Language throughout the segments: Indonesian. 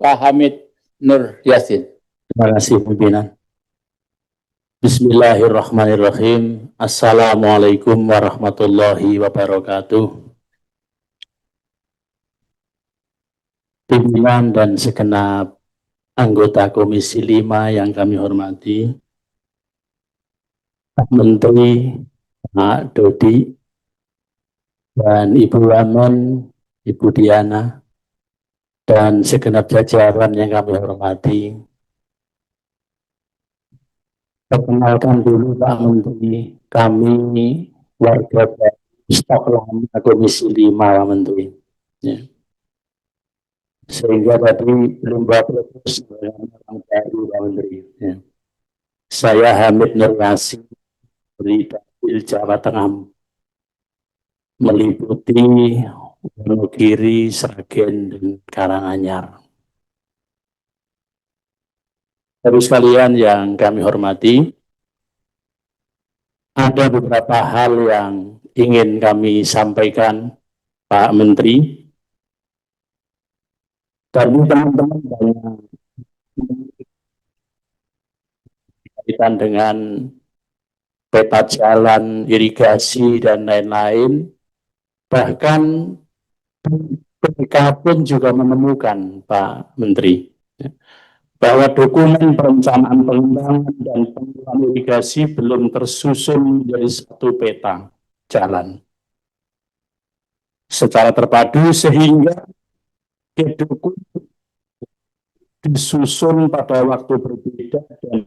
Pak Hamid Nur Yasin. Terima kasih pimpinan. Bismillahirrahmanirrahim. Assalamualaikum warahmatullahi wabarakatuh. Pimpinan dan segenap anggota Komisi 5 yang kami hormati, Pak Menteri, Pak Dodi, dan Ibu Wamen, Ibu Diana, dan segenap jajaran yang kami hormati. Perkenalkan dulu Pak Menteri, kami warga stok lama Komisi 5 Pak Menteri. Ya. Sehingga tadi belum berproses dengan orang baru Pak Menteri. Ya. Saya Hamid Nur Yasin dari Dapil Jawa Tengah, meliputi Wonogiri, Sragen, dan Karanganyar. Bapak sekalian yang kami hormati, ada beberapa hal yang ingin kami sampaikan Pak Menteri, dan teman-teman banyak kaitan dengan peta jalan, irigasi, dan lain-lain. Bahkan BPK pun juga menemukan Pak Menteri bahwa dokumen perencanaan pengembangan dan pengelolaan irigasi belum tersusun menjadi satu peta jalan secara terpadu, sehingga dokumen disusun pada waktu berbeda dan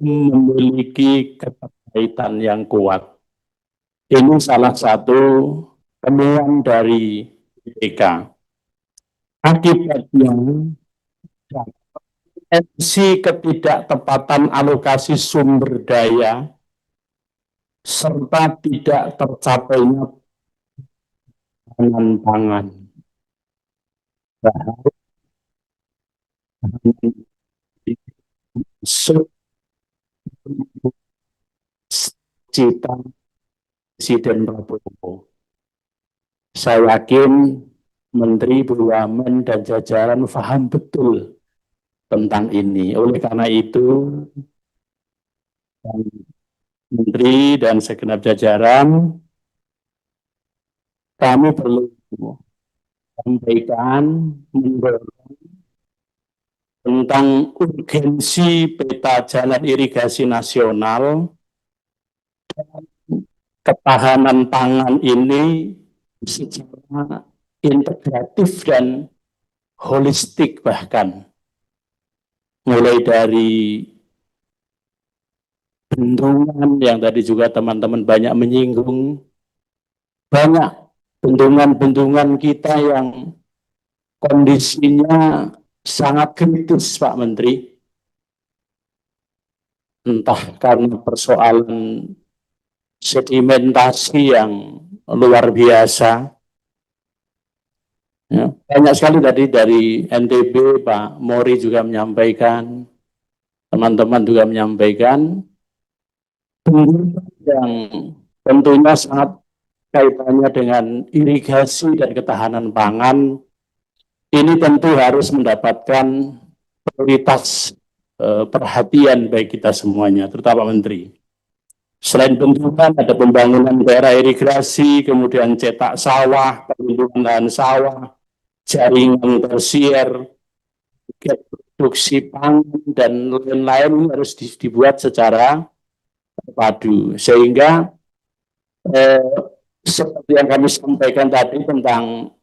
memiliki keterkaitan yang kuat. Ini salah satu temuan dari BPK. Akibatnya, ketidaktepatan alokasi sumber daya serta tidak tercapainya pangan cita Presiden Prabowo. Saya yakin Menteri BUMN dan jajaran paham betul tentang ini. Oleh karena itu, Menteri dan segenap jajaran, kami perlu sampaikan mendorong tentang urgensi peta jalan irigasi nasional dan ketahanan pangan ini secara integratif dan holistik, bahkan mulai dari bendungan yang tadi juga teman-teman banyak menyinggung, banyak bendungan-bendungan kita yang kondisinya sangat kritis Pak Menteri, entah karena persoalan sedimentasi yang luar biasa. Ya, banyak sekali tadi dari NTB, Pak Mori juga menyampaikan, teman-teman juga menyampaikan, yang tentunya sangat kaitannya dengan irigasi dan ketahanan pangan. Ini tentu harus mendapatkan prioritas perhatian baik kita semuanya, terutama Menteri. Selain bendungan, ada pembangunan daerah irigasi, kemudian cetak sawah, perlindungan lahan sawah, jaringan tersier, produksi pangan, dan lain-lain harus dibuat secara terpadu. Sehingga seperti yang kami sampaikan tadi tentang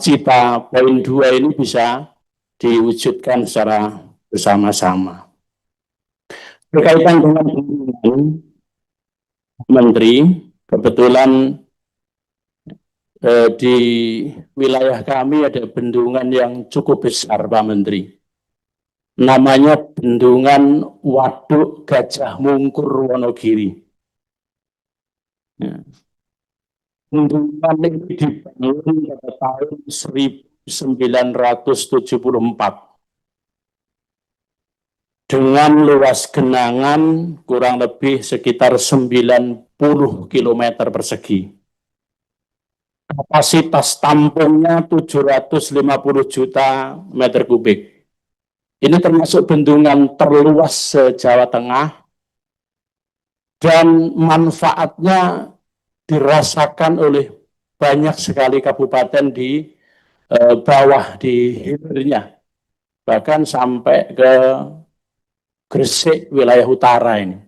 cita poin 2 ini bisa diwujudkan secara bersama-sama. Berkaitan dengan bendungan, Menteri, kebetulan di wilayah kami ada bendungan yang cukup besar Pak Menteri. Namanya Bendungan Waduk Gajah Mungkur Wonogiri. Ya. Bendungan ini dibangun pada tahun 1974 dengan luas genangan kurang lebih sekitar 90 km persegi. Kapasitas tampungnya 750 juta meter kubik. Ini termasuk bendungan terluas se-Jawa Tengah dan manfaatnya dirasakan oleh banyak sekali kabupaten di bawah di hilirnya, bahkan sampai ke Gresik wilayah utara ini.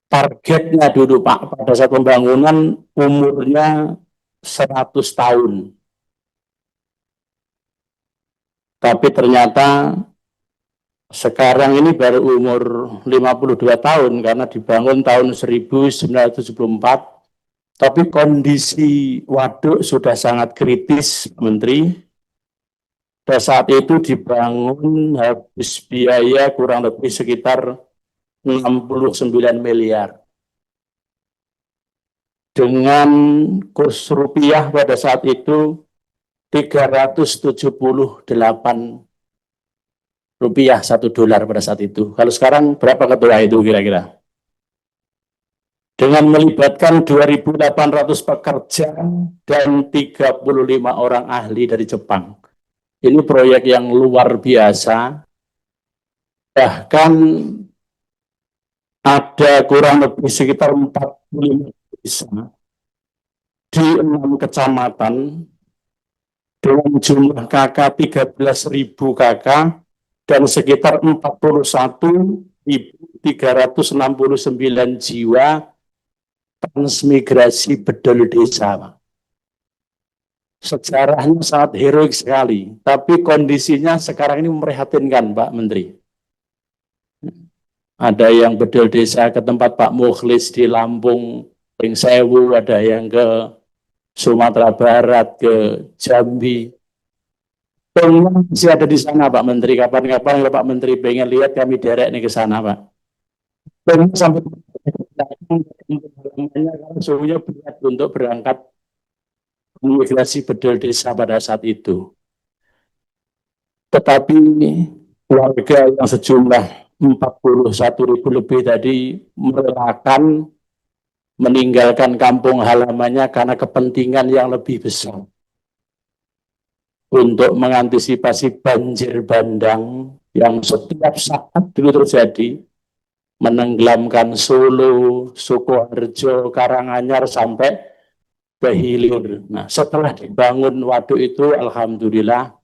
Targetnya dulu Pak pada saat pembangunan umurnya 100 tahun. Tapi ternyata sekarang ini baru umur 52 tahun karena dibangun tahun 1974. Tapi kondisi waduk sudah sangat kritis, Menteri. Pada saat itu dibangun habis biaya kurang lebih sekitar 69 miliar. Dengan kurs rupiah pada saat itu 378 rupiah $1 pada saat itu. Kalau sekarang berapa ketua itu kira-kira? Dengan melibatkan 2.800 pekerja dan 35 orang ahli dari Jepang. Ini proyek yang luar biasa. Bahkan ada kurang lebih sekitar 45 desa di 6 kecamatan dengan jumlah KK 13.000 KK dan sekitar 41.369 jiwa transmigrasi bedol desa. Sejarahnya sangat heroik sekali, tapi kondisinya sekarang ini memprihatinkan, Pak Menteri. Ada yang bedol desa ke tempat Pak Mukhlis di Lampung, Sewu, ada yang ke Sumatera Barat, ke Jambi. Pengen masih ada di sana, Pak Menteri. Kapan-kapan kalau Pak Menteri pengen lihat, kami derek nih ke sana, Pak. Pengen sampai karena suhunya berat untuk berangkat migrasi bedol desa pada saat itu. Tetapi warga yang sejumlah 41.000 lebih tadi merelakan meninggalkan kampung halamannya karena kepentingan yang lebih besar untuk mengantisipasi banjir bandang yang setiap saat dulu terjadi, menenggelamkan Solo, Sukoharjo, Karanganyar sampai ke hilir. Nah, setelah dibangun waduk itu, alhamdulillah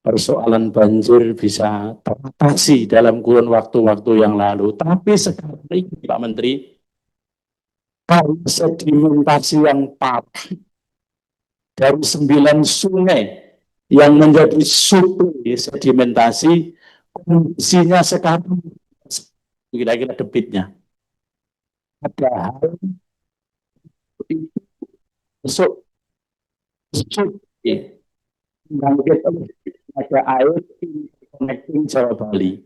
persoalan banjir bisa teratasi dalam kurun waktu-waktu yang lalu. Tapi sekarang ini, Pak Menteri, kalau sedimentasi yang parah dari 9 sungai yang menjadi suplai sedimentasi, kondisinya sekarang kira-kira debitnya. Padahal itu masuk bangkit ada air connecting Jawa Bali.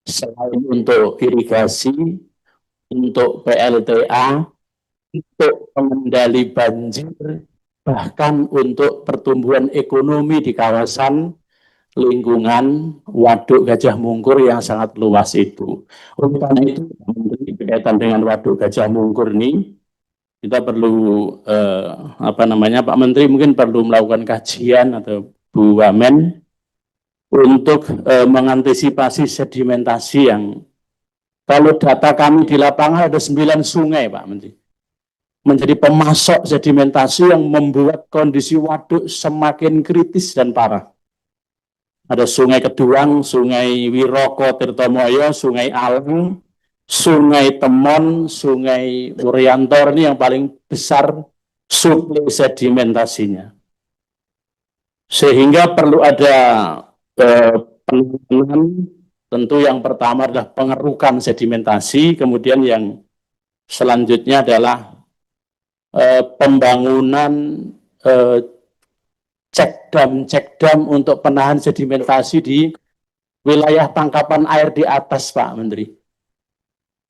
Selain untuk irigasi, untuk PLTA, untuk pengendali banjir, bahkan untuk pertumbuhan ekonomi di kawasan lingkungan Waduk Gajah Mungkur yang sangat luas itu. Oleh karena itu, berkaitan dengan Waduk Gajah Mungkur ini, kita perlu Pak Menteri mungkin perlu melakukan kajian atau Bu Wamen untuk mengantisipasi sedimentasi yang kalau data kami di lapangan ada 9 sungai Pak Menteri menjadi pemasok sedimentasi yang membuat kondisi waduk semakin kritis dan parah. Ada Sungai Keduang, Sungai Wiroko Tirtomoyo, Sungai Alang, Sungai Temon, Sungai Uriantor ini yang paling besar suplai sedimentasinya. Sehingga perlu ada penanganan, tentu yang pertama adalah pengerukan sedimentasi, kemudian yang selanjutnya adalah pembangunan cek dam untuk penahan sedimentasi di wilayah tangkapan air di atas, Pak Menteri.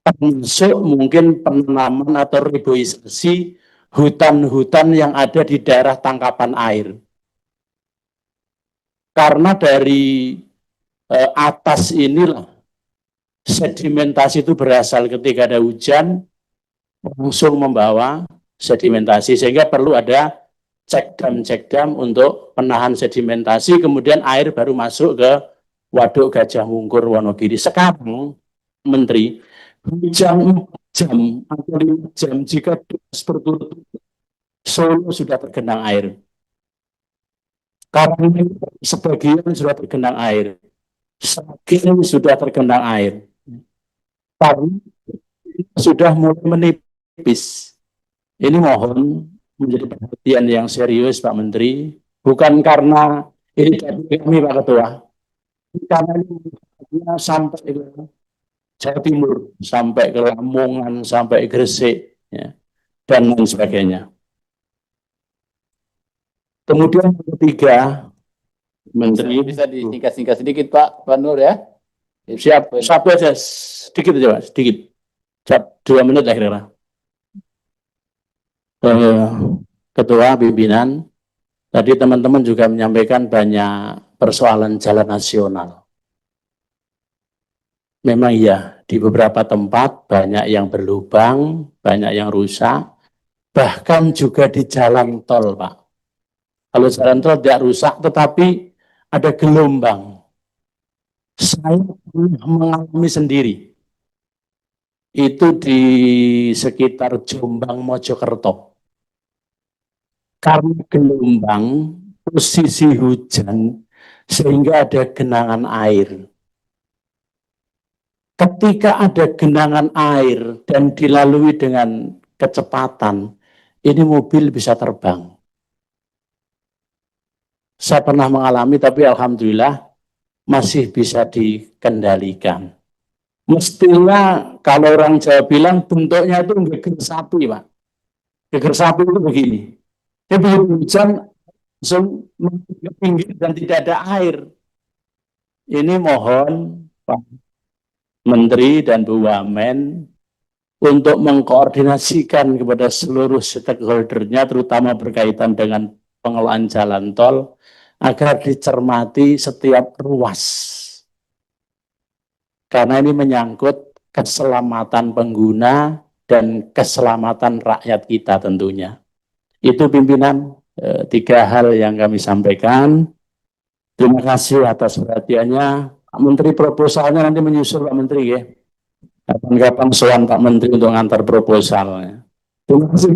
Termasuk mungkin penanaman atau reboisasi hutan-hutan yang ada di daerah tangkapan air. Karena dari atas inilah sedimentasi itu berasal ketika ada hujan, langsung membawa sedimentasi, sehingga perlu ada cek dam untuk penahan sedimentasi, kemudian air baru masuk ke Waduk Gajah Mungkur Wonogiri. Sekarang Menteri, hujan 4 jam atau 5 jam jika berturut-turut Solo sudah tergenang air. Karang sebagian sudah tergenang air. Seragen sudah tergenang air. Tapi sudah mulai menipis. Ini mohon menjadi perhatian yang serius Pak Menteri, bukan karena ini dari kami Pak Ketua, karena ini sampai ke Jawa Timur, sampai ke Lamongan, sampai Gresik, ya, dan lain sebagainya. Kemudian yang ketiga, Menteri Bisa disingkat-singkat sedikit Pak Nur ya. siap, satu aja, sedikit aja Pak, sedikit. 2 menit lah kira-kira. Ketua pimpinan, tadi teman-teman juga menyampaikan banyak persoalan jalan nasional. Memang iya, di beberapa tempat banyak yang berlubang, banyak yang rusak, bahkan juga di jalan tol, Pak. Kalau jalan tol tidak rusak, tetapi ada gelombang. Saya pernah mengalami sendiri. Itu di sekitar Jombang, Mojokerto. Karena gelombang, posisi hujan, sehingga ada genangan air. Ketika ada genangan air dan dilalui dengan kecepatan, ini mobil bisa terbang. Saya pernah mengalami, tapi alhamdulillah masih bisa dikendalikan. Mestinya kalau orang Jawa bilang bentuknya itu geger sapi, Pak. Geger sapi itu begini. Tapi hujan langsung ke pinggir dan tidak ada air. Ini mohon Pak Menteri dan Bu Wamen untuk mengkoordinasikan kepada seluruh stakeholdernya, terutama berkaitan dengan pengelolaan jalan tol, agar dicermati setiap ruas. Karena ini menyangkut keselamatan pengguna dan keselamatan rakyat kita tentunya. Itu pimpinan 3 hal yang kami sampaikan. Terima kasih atas perhatiannya. Pak Menteri, proposalnya nanti menyusul Pak Menteri ya. Kapan-kapan soal Pak Menteri untuk ngantar proposalnya. Terima kasih.